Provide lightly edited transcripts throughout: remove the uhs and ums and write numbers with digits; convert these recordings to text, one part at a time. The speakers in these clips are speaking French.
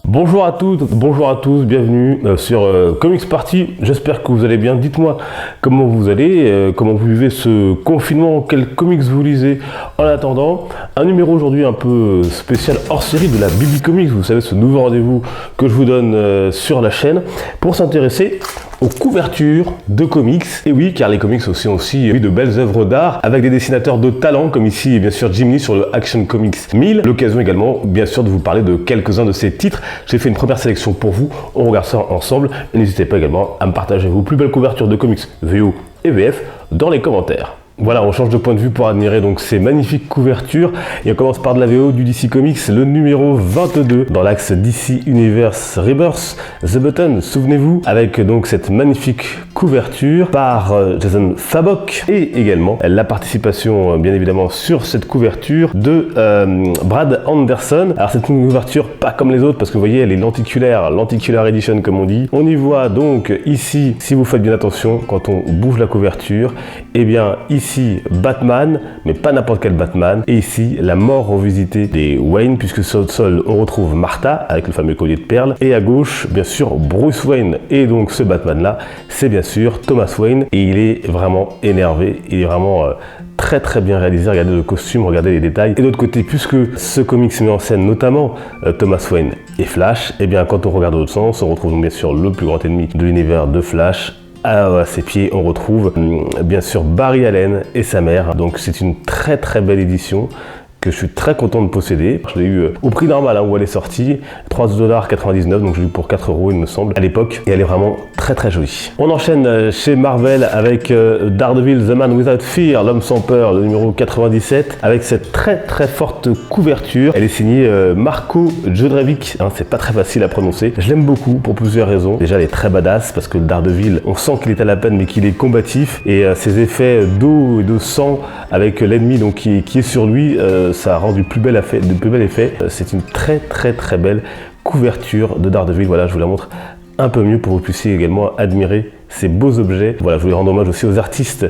Bonjour à toutes, bonjour à tous, bienvenue sur Comics Party. J'espère que vous allez bien. Dites-moi comment vous allez, comment vous vivez ce confinement, quels comics vous lisez en attendant. Un numéro aujourd'hui un peu spécial hors série de la Bibi Comics, vous savez, ce nouveau rendez-vous que je vous donne sur la chaîne pour s'intéresser aux couvertures de comics. Et oui, car les comics aussi ont aussi de belles œuvres d'art avec des dessinateurs de talent comme ici bien sûr Jim Lee sur le Action Comics 1000. L'occasion également bien sûr de vous parler de quelques-uns de ces titres. J'ai fait une première sélection pour vous, on regarde ça ensemble. Et n'hésitez pas également à me partager vos plus belles couvertures de comics VO et VF dans les commentaires. Voilà, on change de point de vue pour admirer donc ces magnifiques couvertures. Et on commence par de la VO du DC Comics, le numéro 22 dans l'axe DC Universe Rebirth, The Button, souvenez-vous, avec donc cette magnifique couverture par Jason Fabok et également la participation bien évidemment sur cette couverture de Brad Anderson. Alors c'est une couverture pas comme les autres parce que vous voyez elle est lenticulaire edition comme on dit. On y voit donc ici, si vous faites bien attention quand on bouge la couverture, et bien ici Batman, mais pas n'importe quel Batman, et ici la mort revisitée des Wayne, puisque sur le sol on retrouve Martha avec le fameux collier de perles, et à gauche bien sûr Bruce Wayne, et donc ce Batman là c'est bien sûr Thomas Wayne, et il est vraiment énervé, il est vraiment très très bien réalisé. Regardez le costume, regardez les détails. Et d'autre côté, puisque ce comics met en scène notamment Thomas Wayne et Flash, et bien quand on regarde dans l'autre sens, on retrouve donc bien sûr le plus grand ennemi de l'univers de Flash. À ses pieds, on retrouve bien sûr Barry Allen et sa mère. Donc c'est une très très belle édition que je suis très content de posséder. Je l'ai eu au prix normal où elle est sortie, 3,99$, donc je l'ai eu pour 4€ il me semble à l'époque, et elle est vraiment très très jolie. On enchaîne chez Marvel avec Daredevil, The Man Without Fear, l'homme sans peur, le numéro 97, avec cette très très forte couverture. Elle est signée Marco Jodrevic, c'est pas très facile à prononcer. Je l'aime beaucoup pour plusieurs raisons. Déjà elle est très badass parce que le Daredevil, on sent qu'il est à la peine mais qu'il est combatif, et ses effets d'eau et de sang avec l'ennemi donc qui est sur lui, ça rend du plus bel effet. C'est une très très très belle couverture de Daredevil. Voilà, je vous la montre un peu mieux pour que vous puissiez également admirer ces beaux objets. Voilà, je voulais rendre hommage aussi aux artistes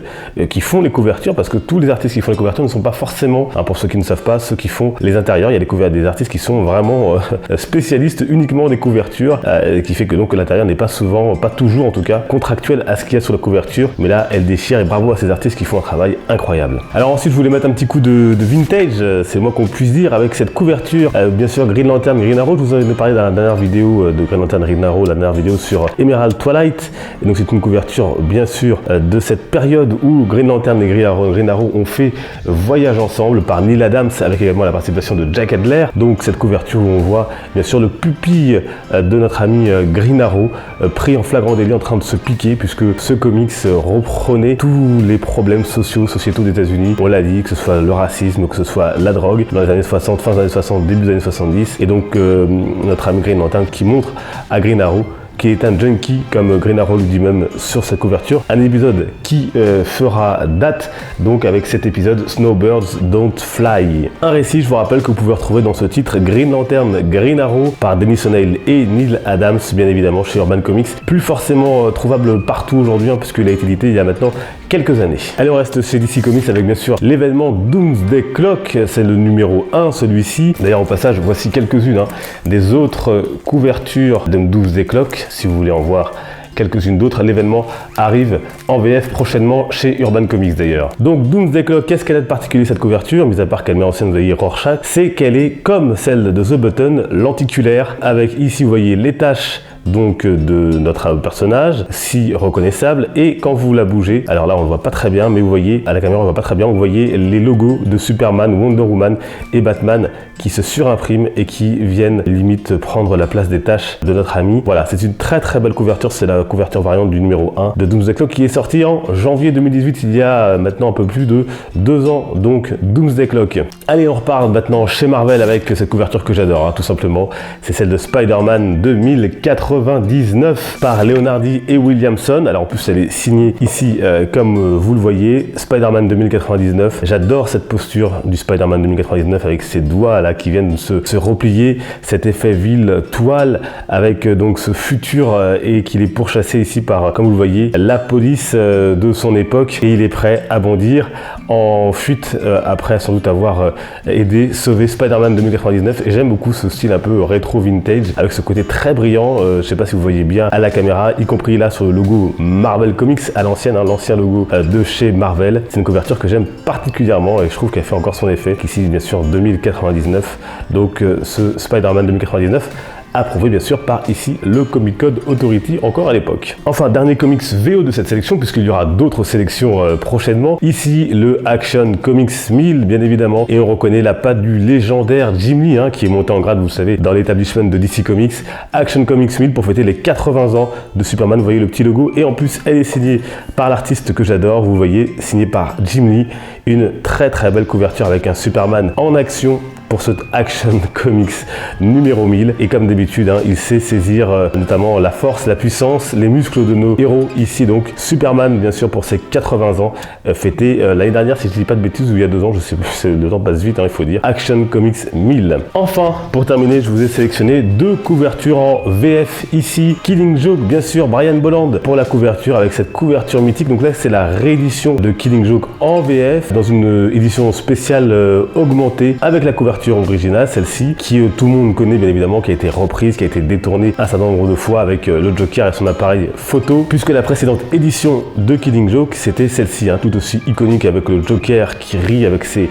qui font les couvertures, parce que tous les artistes qui font les couvertures ne sont pas forcément, pour ceux qui ne savent pas, ceux qui font les intérieurs. Il y a des artistes qui sont vraiment spécialistes uniquement des couvertures, qui fait que donc l'intérieur n'est pas souvent, pas toujours en tout cas, contractuel à ce qu'il y a sur la couverture. Mais là, elle déchire, et bravo à ces artistes qui font un travail incroyable. Alors ensuite, je voulais mettre un petit coup de vintage, c'est moi qu'on puisse dire, avec cette couverture, bien sûr Green Lantern, Green Arrow. Je vous en ai parlé dans la dernière vidéo de Green Lantern, Green Arrow, la dernière vidéo sur Emerald Twilight. Et donc c'est une couverture bien sûr de cette période où Green Lantern et Green Arrow ont fait voyage ensemble par Neil Adams, avec également la participation de Jack Adler. Donc cette couverture où on voit bien sûr le pupille de notre ami Green Arrow pris en flagrant délit en train de se piquer, puisque ce comics reprenait tous les problèmes sociétaux des États-Unis. On l'a dit, que ce soit le racisme, que ce soit la drogue dans les années 60, fin des années 60, début des années 70. Et donc notre ami Green Lantern qui montre à Green Arrow qui est un junkie, comme Green Arrow le dit même sur sa couverture. Un épisode qui fera date donc avec cet épisode Snowbirds Don't Fly. Un récit, je vous rappelle, que vous pouvez retrouver dans ce titre Green Lantern, Green Arrow par Dennis O'Neil et Neil Adams, bien évidemment chez Urban Comics. Plus forcément trouvable partout aujourd'hui, puisqu'il a été édité il y a maintenant quelques années. Allez, on reste chez DC Comics avec bien sûr l'événement Doomsday Clock, c'est le numéro 1 celui-ci. D'ailleurs au passage, voici quelques-unes des autres couvertures de Doomsday Clock. Si vous voulez en voir quelques-unes d'autres, l'événement arrive en VF prochainement chez Urban Comics d'ailleurs. Donc Doomsday Clock, qu'est-ce qu'elle a de particulier cette couverture, mis à part qu'elle met en scène, vous voyez, Rorschach, c'est qu'elle est comme celle de The Button, lenticulaire, avec ici vous voyez les taches donc de notre personnage, si reconnaissable, et quand vous la bougez, alors là on ne voit pas très bien, mais vous voyez, à la caméra on ne voit pas très bien, vous voyez les logos de Superman, Wonder Woman et Batman qui se surimpriment et qui viennent limite prendre la place des taches de notre ami. Voilà, c'est une très très belle couverture, c'est la couverture variante du numéro 1 de Doomsday Clock qui est sorti en janvier 2018, il y a maintenant un peu plus de 2 ans, donc Doomsday Clock. Allez, on repart maintenant chez Marvel avec cette couverture que j'adore, tout simplement, c'est celle de Spider-Man 2080. 1999 par Leonardi et Williamson. Alors en plus elle est signée ici comme vous le voyez, Spider-Man 2099. J'adore cette posture du Spider-Man 2099 avec ses doigts là qui viennent se replier, cet effet ville toile avec donc ce futur et qu'il est pourchassé ici par, comme vous le voyez, la police de son époque et il est prêt à bondir en fuite après sans doute avoir aidé, sauver Spider-Man 2099 et j'aime beaucoup ce style un peu rétro vintage avec ce côté très brillant, je sais pas si vous voyez bien à la caméra, y compris là sur le logo Marvel Comics à l'ancienne, hein, l'ancien logo de chez Marvel. C'est une couverture que j'aime particulièrement et je trouve qu'elle fait encore son effet, ici bien sûr 2099, donc ce Spider-Man 2099 approuvé bien sûr par ici le Comic Code Authority encore à l'époque. Enfin, dernier comics VO de cette sélection puisqu'il y aura d'autres sélections prochainement. Ici le Action Comics 1000 bien évidemment et on reconnaît la patte du légendaire Jim Lee hein, qui est monté en grade vous savez dans l'établissement de DC Comics. Action Comics 1000 pour fêter les 80 ans de Superman, vous voyez le petit logo et en plus elle est signée par l'artiste que j'adore, vous voyez, signée par Jim Lee, une très belle couverture avec un Superman en action pour ce Action Comics numéro 1000 et comme d'habitude hein, il sait saisir notamment la force, la puissance, les muscles de nos héros ici donc Superman bien sûr pour ses 80 ans fêté l'année dernière si je dis pas de bêtises ou il y a 2 ans je sais plus, le temps passe vite hein, il faut dire. Action Comics 1000. Enfin pour terminer je vous ai sélectionné 2 couvertures en VF ici, Killing Joke bien sûr Brian Bolland pour la couverture avec cette couverture mythique, donc là c'est la réédition de Killing Joke en VF dans une édition spéciale augmentée avec la couverture originale, celle-ci, qui tout le monde connaît bien évidemment, qui a été reprise, qui a été détournée un certain nombre de fois avec le Joker et son appareil photo, puisque la précédente édition de Killing Joke, c'était celle-ci, hein, tout aussi iconique avec le Joker qui rit avec ses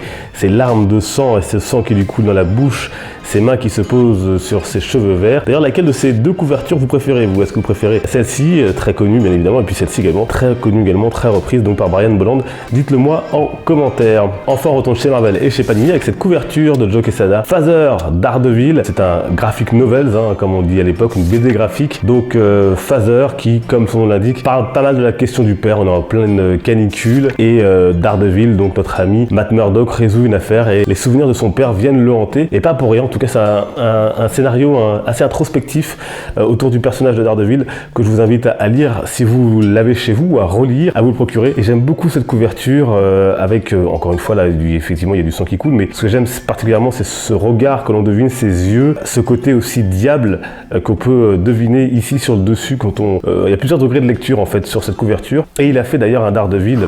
larmes de sang et ce sang qui lui coule dans la bouche, ses mains qui se posent sur ses cheveux verts. D'ailleurs, laquelle de ces 2 couvertures vous préférez, vous? Est-ce que vous préférez celle-ci, très connue bien évidemment, et puis celle-ci également, très connue également, très reprise donc par Brian Bolland? Dites-le moi en commentaire. Enfin, on retourne chez Marvel et chez Panini avec cette couverture de Joe Quesada, Phaser Daredevil. C'est un graphic novel, hein, comme on dit à l'époque, une BD graphique. Donc Phaser qui, comme son nom l'indique, parle pas mal de la question du père. On est en pleine canicule et Daredevil, donc notre ami Matt Murdock, résout une affaire et les souvenirs de son père viennent le hanter. Et pas pour rien, en tout cas c'est un scénario assez introspectif autour du personnage de Daredevil que je vous invite à lire si vous l'avez chez vous, à relire, à vous le procurer. Et j'aime beaucoup cette couverture avec, encore une fois, là, effectivement il y a du sang qui coule, mais ce que j'aime particulièrement c'est ce regard que l'on devine, ses yeux, ce côté aussi diable qu'on peut deviner ici sur le dessus quand on... il y a plusieurs degrés de lecture en fait sur cette couverture. Et il a fait d'ailleurs un Daredevil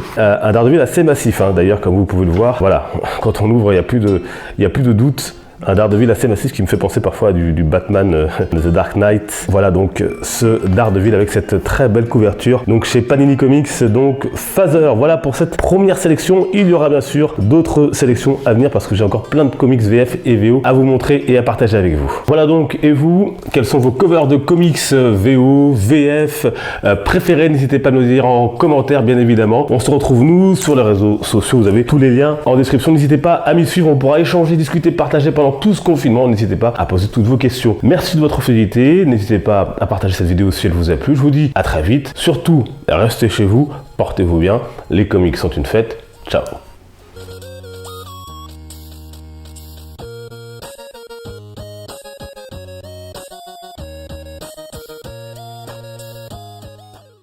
assez massif, hein, d'ailleurs comme vous pouvez le voir. Voilà, quand on ouvre il n'y a plus de doute. Un Daredevil assez massif qui me fait penser parfois à du Batman The Dark Knight. Voilà donc ce Daredevil avec cette très belle couverture. Donc chez Panini Comics, donc Phaser. Voilà pour cette première sélection. Il y aura bien sûr d'autres sélections à venir parce que j'ai encore plein de comics VF et VO à vous montrer et à partager avec vous. Voilà donc, et vous, quels sont vos covers de comics VO, VF préférés? N'hésitez pas à nous dire en commentaire bien évidemment. On se retrouve nous sur les réseaux sociaux, vous avez tous les liens en description. N'hésitez pas à m'y suivre, on pourra échanger, discuter, partager pendant tout ce confinement. N'hésitez pas à poser toutes vos questions. Merci de votre fidélité. N'hésitez pas à partager cette vidéo si elle vous a plu. Je vous dis à très vite. Surtout, restez chez vous, portez-vous bien. Les comics sont une fête. Ciao.